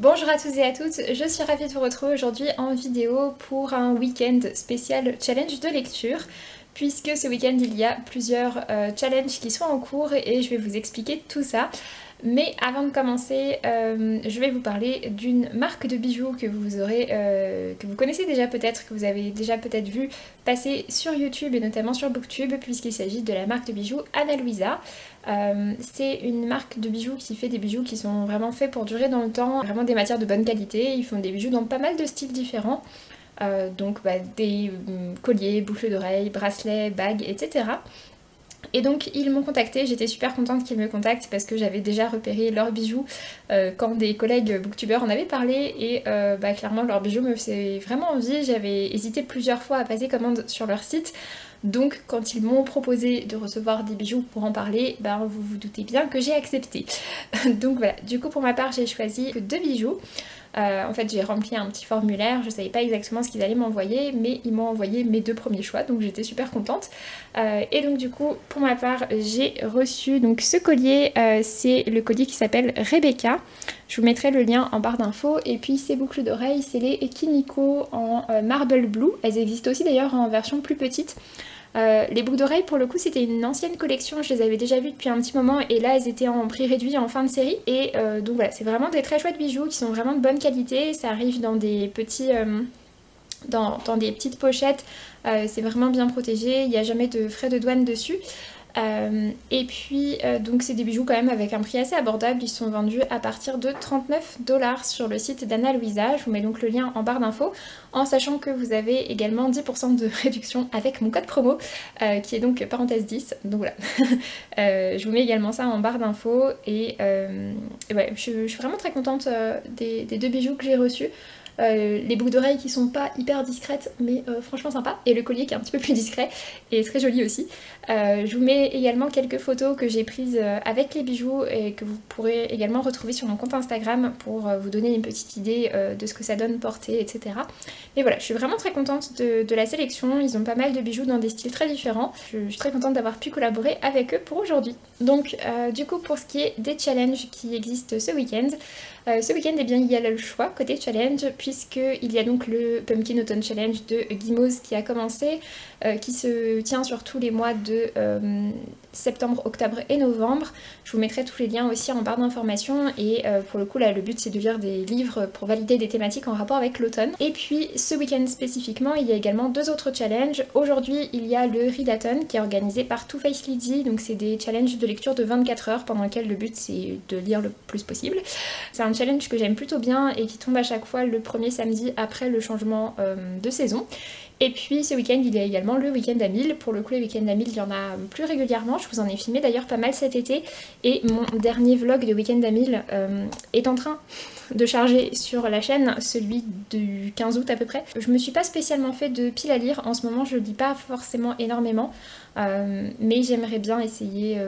Bonjour à tous et à toutes, je suis ravie de vous retrouver aujourd'hui en vidéo pour un week-end spécial challenge de lecture puisque ce week-end il y a plusieurs challenges qui sont en cours et je vais vous expliquer tout ça. Mais avant de commencer, je vais vous parler d'une marque de bijoux que que vous connaissez déjà peut-être, que vous avez déjà peut-être vu passer sur YouTube et notamment sur Booktube, puisqu'il s'agit de la marque de bijoux Ana Luisa. C'est une marque de bijoux qui fait des bijoux qui sont vraiment faits pour durer dans le temps, vraiment des matières de bonne qualité. Ils font des bijoux dans pas mal de styles différents. Des colliers, boucles d'oreilles, bracelets, bagues, etc. Et donc ils m'ont contacté, j'étais super contente qu'ils me contactent parce que j'avais déjà repéré leurs bijoux quand des collègues booktubeurs en avaient parlé et clairement leurs bijoux me faisaient vraiment envie. J'avais hésité plusieurs fois à passer commande sur leur site, donc quand ils m'ont proposé de recevoir des bijoux pour en parler, vous vous doutez bien que j'ai accepté. Donc voilà, du coup pour ma part j'ai choisi deux bijoux. En fait j'ai rempli un petit formulaire, je savais pas exactement ce qu'ils allaient m'envoyer, mais ils m'ont envoyé mes deux premiers choix, donc j'étais super contente. Et donc du coup pour ma part j'ai reçu donc ce collier, c'est le collier qui s'appelle Rebecca. Je vous mettrai le lien en barre d'infos. Et puis ces boucles d'oreilles, c'est les Ekiniko en Marble Blue. Elles existent aussi d'ailleurs en version plus petite. Les boucles d'oreilles pour le coup c'était une ancienne collection, je les avais déjà vues depuis un petit moment et là elles étaient en prix réduit en fin de série et donc voilà, c'est vraiment des très chouettes bijoux qui sont vraiment de bonne qualité. Ça arrive dans des petits dans des petites pochettes, c'est vraiment bien protégé, il n'y a jamais de frais de douane dessus. Donc c'est des bijoux quand même avec un prix assez abordable, ils sont vendus à partir de 39$ sur le site d'Ana Luisa. Je vous mets donc le lien en barre d'infos en sachant que vous avez également 10% de réduction avec mon code promo qui est donc parenthèse 10, donc voilà. Je vous mets également ça en barre d'infos ouais, je suis vraiment très contente des deux bijoux que j'ai reçus. Les boucles d'oreilles qui sont pas hyper discrètes mais franchement sympa, et le collier qui est un petit peu plus discret et très joli aussi. Je vous mets également quelques photos que j'ai prises avec les bijoux et que vous pourrez également retrouver sur mon compte Instagram pour vous donner une petite idée de ce que ça donne porter, etc. Mais voilà, je suis vraiment très contente de la sélection, ils ont pas mal de bijoux dans des styles très différents. Je suis très contente d'avoir pu collaborer avec eux pour aujourd'hui. Donc du coup pour ce qui est des challenges qui existent ce week-end, eh bien, il y a le choix côté challenge puisqu'il y a donc le Pumpkin Autumn Challenge de Gimoz qui a commencé, qui se tient sur tous les mois de septembre, octobre et novembre. Je vous mettrai tous les liens aussi en barre d'informations et pour le coup là le but c'est de lire des livres pour valider des thématiques en rapport avec l'automne. Et puis ce week-end spécifiquement il y a également deux autres challenges. Aujourd'hui il y a le Readathon qui est organisé par Too Faced Lady, donc c'est des challenges de lecture de 24 heures pendant lesquels le but c'est de lire le plus possible. C'est un challenge que j'aime plutôt bien et qui tombe à chaque fois le premier samedi après le changement de saison. Et puis ce week-end il y a également le week-end à 1000. Pour le coup les week-ends à 1000 il y en a plus régulièrement, je vous en ai filmé d'ailleurs pas mal cet été et mon dernier vlog de week-end à 1000 est en train de charger sur la chaîne, celui du 15 août à peu près. Je me suis pas spécialement fait de pile à lire, en ce moment je lis pas forcément énormément, mais j'aimerais bien essayer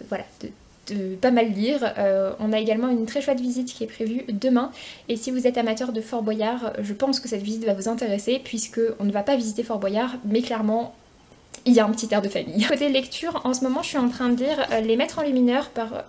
voilà, de pas mal lire. On a également une très chouette visite qui est prévue demain et si vous êtes amateur de Fort Boyard, je pense que cette visite va vous intéresser puisque on ne va pas visiter Fort Boyard mais clairement il y a un petit air de famille. Côté lecture, en ce moment je suis en train de lire Les Maîtres Enlumineurs par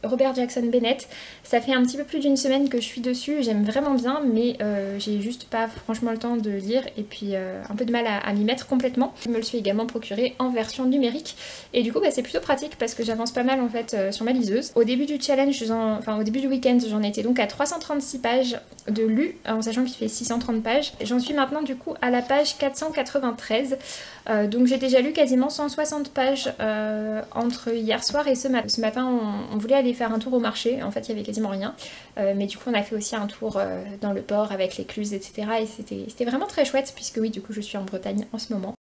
Robert Jackson Bennett. Ça fait un petit peu plus d'une semaine que je suis dessus, j'aime vraiment bien mais j'ai juste pas franchement le temps de lire et puis un peu de mal à m'y mettre complètement. Je me le suis également procuré en version numérique et du coup c'est plutôt pratique parce que j'avance pas mal en fait sur ma liseuse. Au début du challenge, au début du week-end j'en étais donc à 336 pages de lu en sachant qu'il fait 630 pages. J'en suis maintenant du coup à la page 493. Donc j'ai déjà lu quasiment 160 pages entre hier soir et ce matin. Ce matin on voulait aller faire un tour au marché, en fait il y avait quasiment rien. Mais du coup on a fait aussi un tour dans le port avec l'écluse, etc. Et c'était vraiment très chouette puisque oui du coup je suis en Bretagne en ce moment.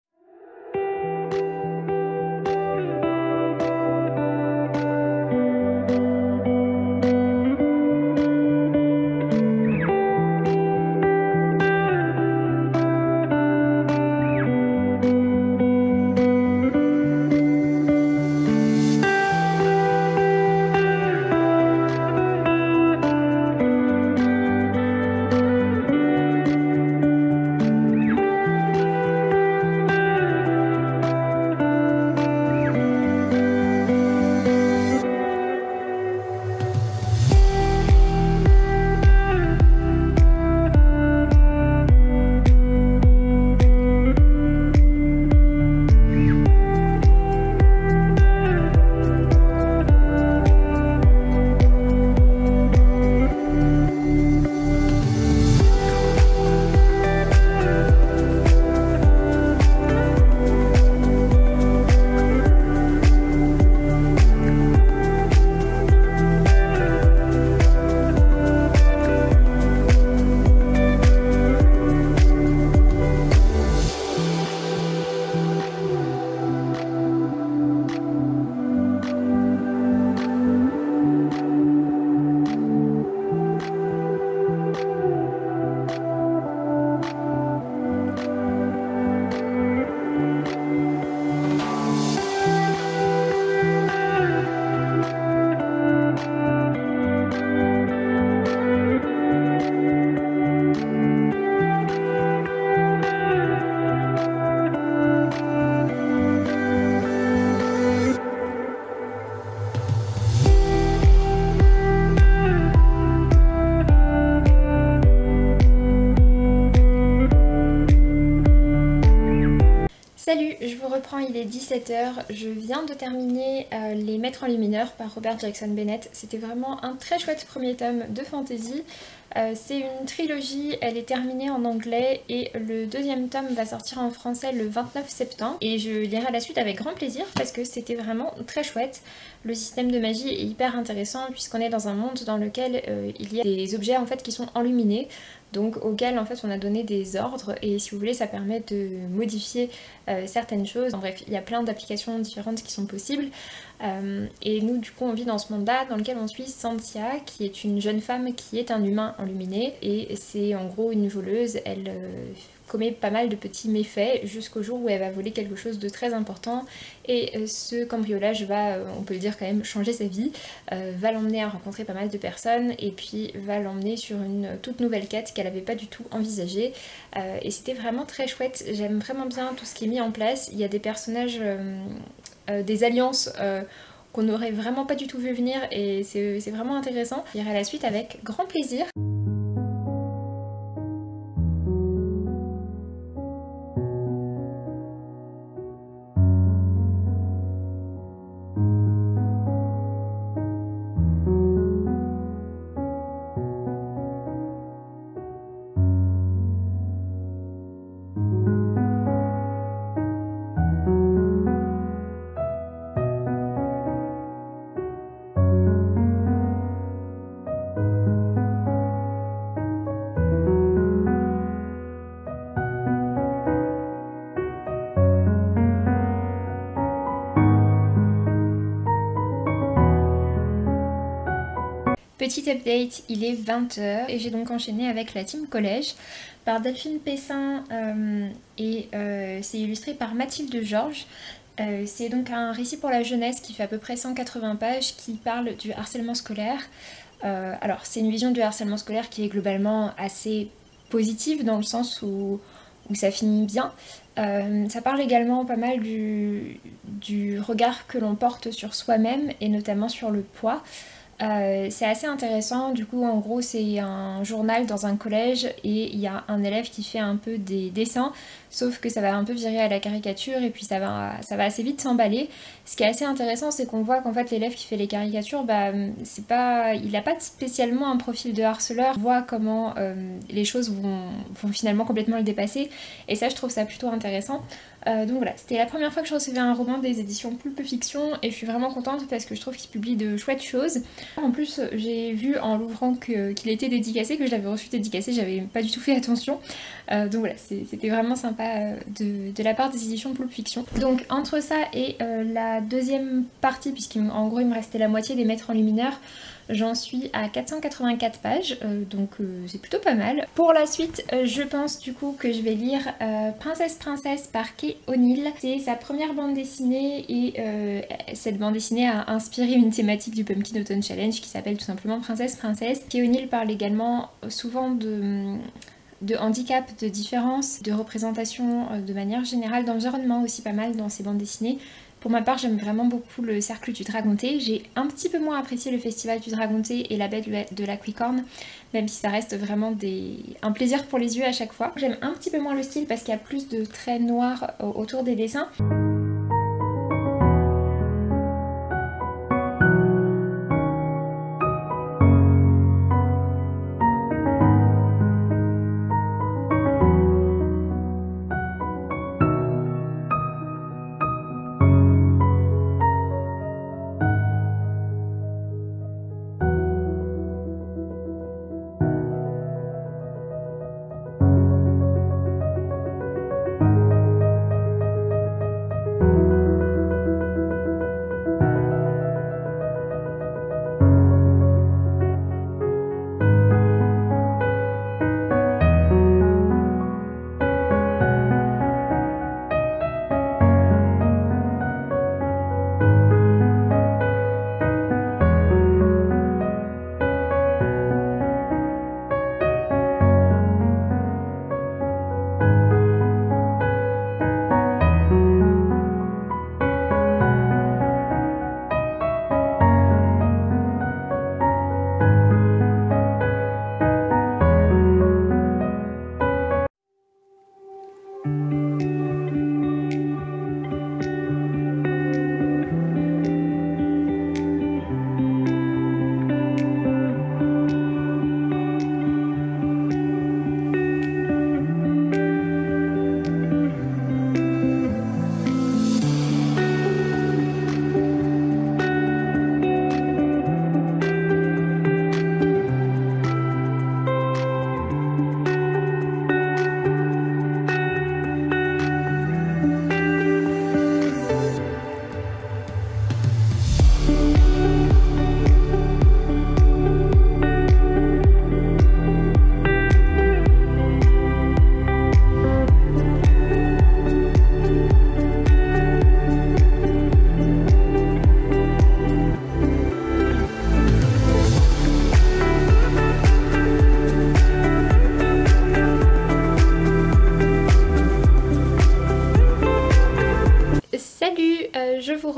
Salut, je vous reprends, il est 17 h. Je viens de terminer Les Maîtres Enlumineurs par Robert Jackson Bennett. C'était vraiment un très chouette premier tome de fantasy. C'est une trilogie, elle est terminée en anglais et le deuxième tome va sortir en français le 29 septembre. Et je lirai la suite avec grand plaisir parce que c'était vraiment très chouette. Le système de magie est hyper intéressant puisqu'on est dans un monde dans lequel il y a des objets en fait qui sont enluminés. Donc auquel en fait on a donné des ordres et si vous voulez ça permet de modifier certaines choses. En bref, il y a plein d'applications différentes qui sont possibles. Et nous du coup on vit dans ce monde-là dans lequel on suit Cynthia qui est une jeune femme qui est un humain enluminé et c'est en gros une voleuse. Elle commet pas mal de petits méfaits jusqu'au jour où elle va voler quelque chose de très important et ce cambriolage va, on peut le dire quand même, changer sa vie, va l'emmener à rencontrer pas mal de personnes et puis va l'emmener sur une toute nouvelle quête qu'elle n'avait pas du tout envisagée et c'était vraiment très chouette. J'aime vraiment bien tout ce qui est mis en place. Il y a des personnages, des alliances qu'on n'aurait vraiment pas du tout vu venir et c'est vraiment intéressant. Je lirai la suite avec grand plaisir. Petit update, il est 20 h et j'ai donc enchaîné avec la team collège par Delphine Pessin et c'est illustré par Mathilde Georges. C'est donc un récit pour la jeunesse qui fait à peu près 180 pages qui parle du harcèlement scolaire. Alors c'est une vision du harcèlement scolaire qui est globalement assez positive dans le sens où ça finit bien. Ça parle également pas mal du regard que l'on porte sur soi-même et notamment sur le poids. C'est assez intéressant, du coup en gros c'est un journal dans un collège et il y a un élève qui fait un peu des dessins, sauf que ça va un peu virer à la caricature et puis ça va assez vite s'emballer. Ce qui est assez intéressant c'est qu'on voit qu'en fait l'élève qui fait les caricatures, il n'a pas spécialement un profil de harceleur, on voit comment les choses vont finalement complètement le dépasser et ça je trouve ça plutôt intéressant. Donc voilà, c'était la première fois que je recevais un roman des éditions Pulp Fiction et je suis vraiment contente parce que je trouve qu'ils publient de chouettes choses. En plus j'ai vu en l'ouvrant qu'il était dédicacé, que je l'avais reçu dédicacé, j'avais pas du tout fait attention. Donc voilà, c'était vraiment sympa de la part des éditions Pulp Fiction. Donc entre ça et la deuxième partie, puisqu'en gros il me restait la moitié des Maîtres Enlumineurs, j'en suis à 484 pages, donc c'est plutôt pas mal. Pour la suite, je pense du coup que je vais lire Princesse par Kay O'Neill. C'est sa première bande dessinée et cette bande dessinée a inspiré une thématique du Pumpkin Autumn Challenge qui s'appelle tout simplement Princesse. Kay O'Neill parle également souvent de handicap, de différence, de représentation de manière générale, d'environnement aussi pas mal dans ses bandes dessinées. Pour ma part, j'aime vraiment beaucoup le Cercle du Dragonté. J'ai un petit peu moins apprécié le Festival du Dragonté et la Belle de l'Aquicorne, même si ça reste vraiment un plaisir pour les yeux à chaque fois. J'aime un petit peu moins le style parce qu'il y a plus de traits noirs autour des dessins.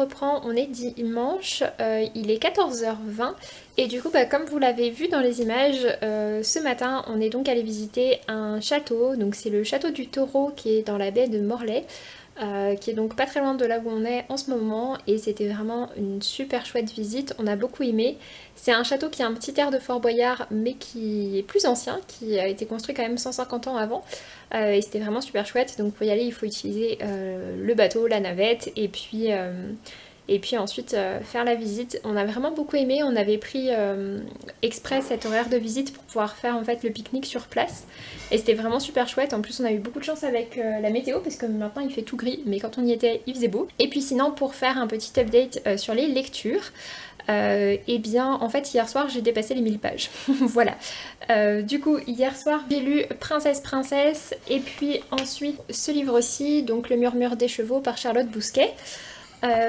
reprend, on est dimanche, il est 14h20 et du coup comme vous l'avez vu dans les images, ce matin on est donc allé visiter un château, donc c'est le château du Taureau qui est dans la baie de Morlaix. Qui est donc pas très loin de là où on est en ce moment et c'était vraiment une super chouette visite, on a beaucoup aimé. C'est un château qui a un petit air de Fort Boyard mais qui est plus ancien, qui a été construit quand même 150 ans avant et c'était vraiment super chouette. Donc pour y aller il faut utiliser le bateau, la navette et puis ensuite faire la visite. On a vraiment beaucoup aimé, on avait pris exprès cet horaire de visite pour pouvoir faire en fait le pique-nique sur place. Et c'était vraiment super chouette, en plus on a eu beaucoup de chance avec la météo parce que maintenant il fait tout gris, mais quand on y était il faisait beau. Et puis sinon pour faire un petit update sur les lectures, et bien en fait hier soir j'ai dépassé les 1000 pages. Voilà. Du coup hier soir j'ai lu Princesse et puis ensuite ce livre-ci, donc Le Murmure des Chevaux par Charlotte Bousquet.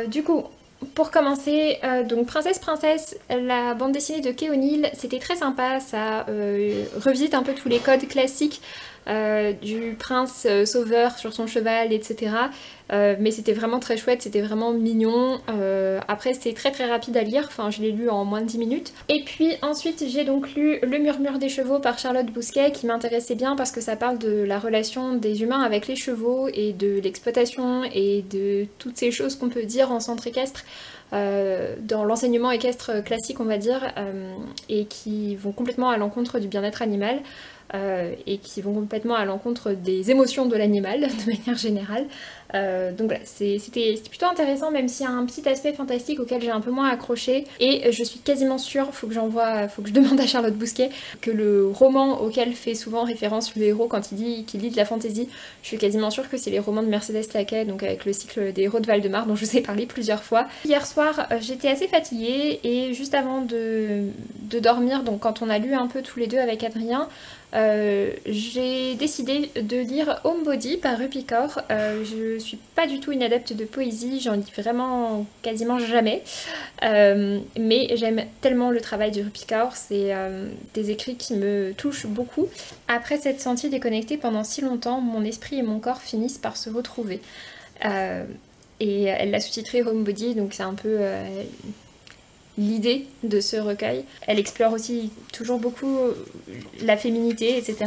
Du coup, pour commencer, donc Princesse, la bande dessinée de Kay O'Neill, c'était très sympa, ça revisite un peu tous les codes classiques du prince sauveur sur son cheval, etc. Mais c'était vraiment très chouette, c'était vraiment mignon. Après c'était très rapide à lire, enfin je l'ai lu en moins de 10 minutes. Et puis ensuite j'ai donc lu Le Murmure des Chevaux par Charlotte Bousquet qui m'intéressait bien parce que ça parle de la relation des humains avec les chevaux et de l'exploitation et de toutes ces choses qu'on peut dire en centre équestre. Dans l'enseignement équestre classique on va dire, et qui vont complètement à l'encontre du bien-être animal. Et qui vont complètement à l'encontre des émotions de l'animal de manière générale. Donc voilà, c'était plutôt intéressant, même s'il y a un petit aspect fantastique auquel j'ai un peu moins accroché. Et je suis quasiment sûre, faut que je demande à Charlotte Bousquet, que le roman auquel fait souvent référence le héros quand il dit qu'il lit de la fantaisie, je suis quasiment sûre que c'est les romans de Mercedes Laquet, donc avec le cycle des héros de Valdemar dont je vous ai parlé plusieurs fois. Hier soir, j'étais assez fatiguée et juste avant de dormir, donc quand on a lu un peu tous les deux avec Adrien, j'ai décidé de lire Homebody par Rupi Kaur. Je suis pas du tout une adepte de poésie, j'en lis vraiment quasiment jamais, mais j'aime tellement le travail de Rupi Kaur, c'est des écrits qui me touchent beaucoup. Après s'être sentie déconnectée pendant si longtemps, mon esprit et mon corps finissent par se retrouver. Et elle l'a sous-titré Homebody, donc c'est un peu l'idée de ce recueil. Elle explore aussi toujours beaucoup la féminité, etc.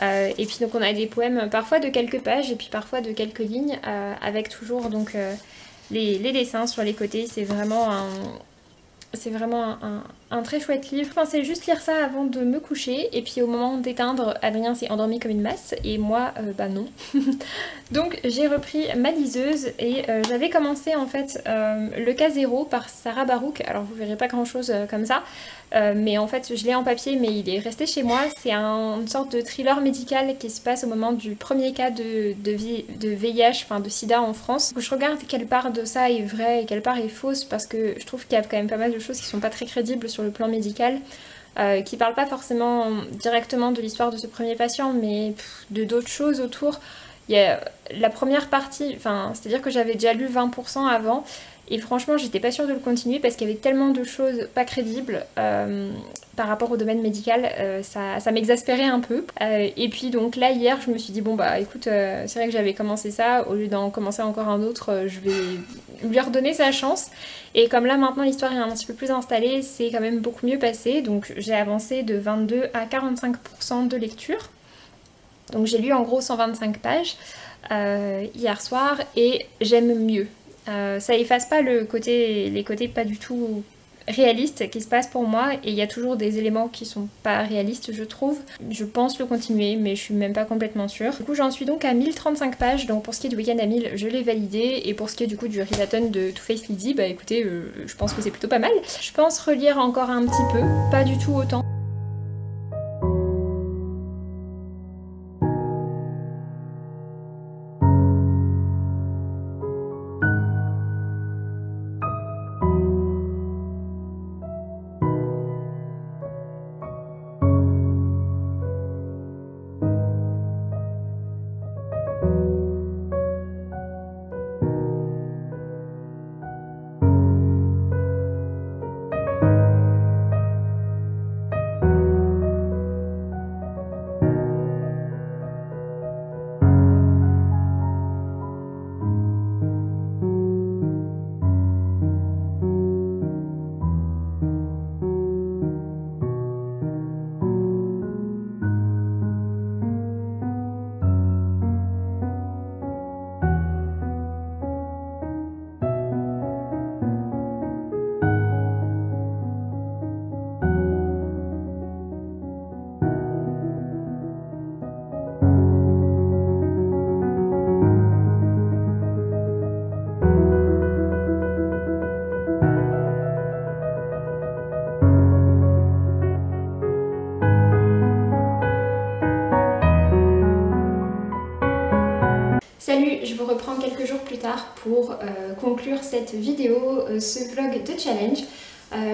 Et puis donc on a des poèmes parfois de quelques pages et puis parfois de quelques lignes, avec toujours donc les dessins sur les côtés. C'est vraiment un très chouette livre. Je pensais juste lire ça avant de me coucher et puis au moment d'éteindre, Adrien s'est endormi comme une masse et moi, bah non. Donc j'ai repris ma liseuse et j'avais commencé en fait Le Cas Zéro par Sarah Barouk. Alors vous verrez pas grand chose comme ça, mais en fait je l'ai en papier mais il est resté chez moi. C'est une sorte de thriller médical qui se passe au moment du premier cas de VIH, enfin de sida en France. Donc je regarde quelle part de ça est vraie et quelle part est fausse parce que je trouve qu'il y a quand même pas mal de choses qui sont pas très crédibles sur le plan médical. Qui parlent pas forcément directement de l'histoire de ce premier patient mais de d'autres choses autour. Il y a la première partie, enfin, c'est-à-dire que j'avais déjà lu 20% avant et franchement j'étais pas sûre de le continuer parce qu'il y avait tellement de choses pas crédibles par rapport au domaine médical, ça m'exaspérait un peu. Et puis donc là hier je me suis dit bon bah écoute, c'est vrai que j'avais commencé ça, au lieu d'en commencer encore un autre, je vais lui redonner sa chance. Et comme là maintenant l'histoire est un petit peu plus installée, c'est quand même beaucoup mieux passé, donc j'ai avancé de 22 à 45% de lecture. Donc j'ai lu en gros 125 pages hier soir et j'aime mieux. Ça efface pas les côtés pas du tout réalistes qui se passent pour moi et il y a toujours des éléments qui sont pas réalistes je trouve. Je pense le continuer mais je suis même pas complètement sûre. Du coup j'en suis donc à 1035 pages, donc pour ce qui est du Week-end à 1000 je l'ai validé et pour ce qui est du coup du Readathon de Too Faced Lizzie, bah écoutez je pense que c'est plutôt pas mal. Je pense relire encore un petit peu, pas du tout autant. je vous reprends quelques jours plus tard pour conclure cette vidéo, ce vlog de challenge.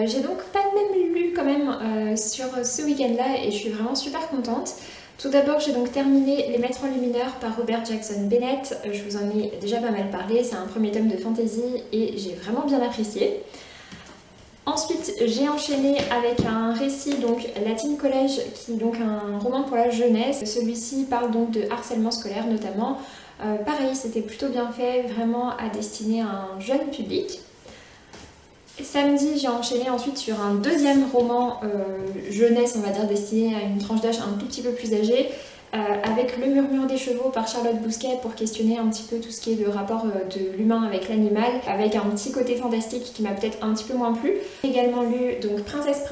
J'ai donc pas même lu quand même sur ce week-end-là et je suis vraiment super contente. Tout d'abord, j'ai donc terminé Les Maîtres Enlumineurs par Robert Jackson Bennett. Je vous en ai déjà pas mal parlé, c'est un premier tome de fantasy et j'ai vraiment bien apprécié. Ensuite, j'ai enchaîné avec un récit, donc La Teen College, qui est donc un roman pour la jeunesse. Celui-ci parle donc de harcèlement scolaire notamment. Pareil, c'était plutôt bien fait, vraiment à destiner à un jeune public. Samedi, j'ai enchaîné ensuite sur un deuxième roman jeunesse, on va dire, destiné à une tranche d'âge un tout petit peu plus âgée, avec Le Murmure des Chevaux par Charlotte Bousquet pour questionner un petit peu tout ce qui est le rapport de l'humain avec l'animal, avec un petit côté fantastique qui m'a peut-être un petit peu moins plu. J'ai également lu donc Princesse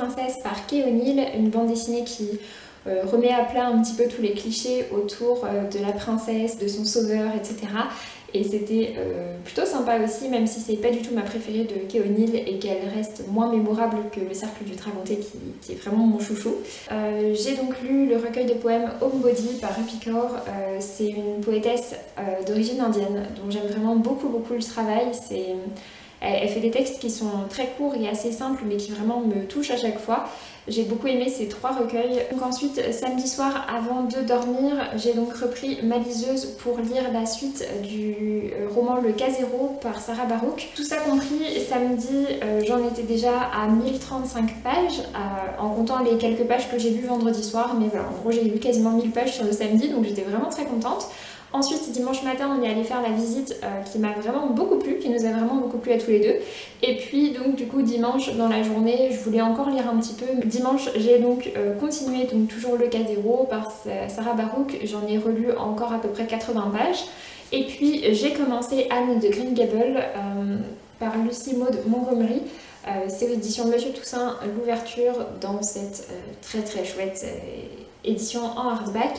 par Kay O'Neill, une bande dessinée qui remet à plat un petit peu tous les clichés autour de la princesse, de son sauveur, etc. Et c'était plutôt sympa aussi, même si c'est pas du tout ma préférée de Kay O'Neill et qu'elle reste moins mémorable que Le Cercle du Dragonté qui est vraiment mon chouchou. J'ai donc lu le recueil de poèmes Homebody par Rupi Kaur. C'est une poétesse d'origine indienne dont j'aime vraiment beaucoup le travail. Elle fait des textes qui sont très courts et assez simples mais qui vraiment me touchent à chaque fois. J'ai beaucoup aimé ces trois recueils. Donc ensuite, samedi soir, avant de dormir, j'ai donc repris Ma liseuse pour lire la suite du roman Le Cas Zéro par Sarah Barouk. Tout ça compris, samedi, j'en étais déjà à 1035 pages, en comptant les quelques pages que j'ai lues vendredi soir. Mais voilà, en gros, j'ai lu quasiment 1000 pages sur le samedi, donc j'étais vraiment très contente. Ensuite, dimanche matin, on est allé faire la visite qui m'a vraiment beaucoup plu, qui nous a vraiment beaucoup plu à tous les deux. Et puis, donc, du coup, dimanche, dans la journée, je voulais encore lire un petit peu. Dimanche, j'ai donc continué, donc toujours Le Cas Zéro par Sarah Barouk. J'en ai relu encore à peu près 80 pages. Et puis, j'ai commencé Anne de Green Gables par Lucy Maud Montgomery. C'est aux éditions Monsieur Toussaint, l'ouverture dans cette très chouette édition en hardback.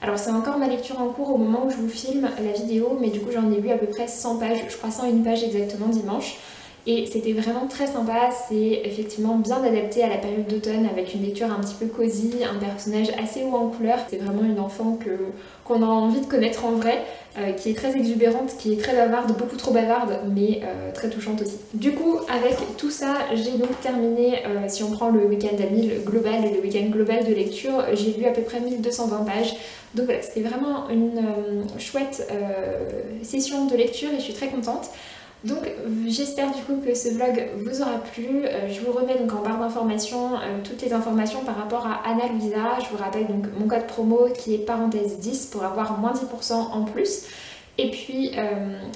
Alors c'est encore ma lecture en cours au moment où je vous filme la vidéo, mais du coup j'en ai lu à peu près 100 pages, je crois 101 pages exactement dimanche. Et c'était vraiment très sympa, c'est effectivement bien adapté à la période d'automne avec une lecture un petit peu cosy, un personnage assez haut en couleur. C'est vraiment une enfant qu'on a envie de connaître en vrai, qui est très exubérante, qui est très bavarde, beaucoup trop bavarde, mais très touchante aussi. Du coup, avec tout ça, j'ai donc terminé, si on prend le week-end à 1000 global et le week-end global de lecture, j'ai lu à peu près 1220 pages. Donc voilà, c'était vraiment une chouette session de lecture et je suis très contente. Donc j'espère du coup que ce vlog vous aura plu. Je vous remets donc en barre d'informations toutes les informations par rapport à Anna Luisa. Je vous rappelle donc mon code promo qui est parenthèse 10 pour avoir moins 10% en plus. Et puis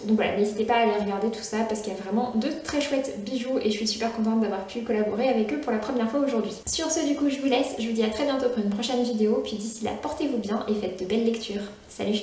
donc voilà, n'hésitez pas à aller regarder tout ça parce qu'il y a vraiment de très chouettes bijoux et je suis super contente d'avoir pu collaborer avec eux pour la première fois aujourd'hui. Sur ce, du coup, je vous laisse. Je vous dis à très bientôt pour une prochaine vidéo. Puis d'ici là, portez-vous bien et faites de belles lectures. Salut!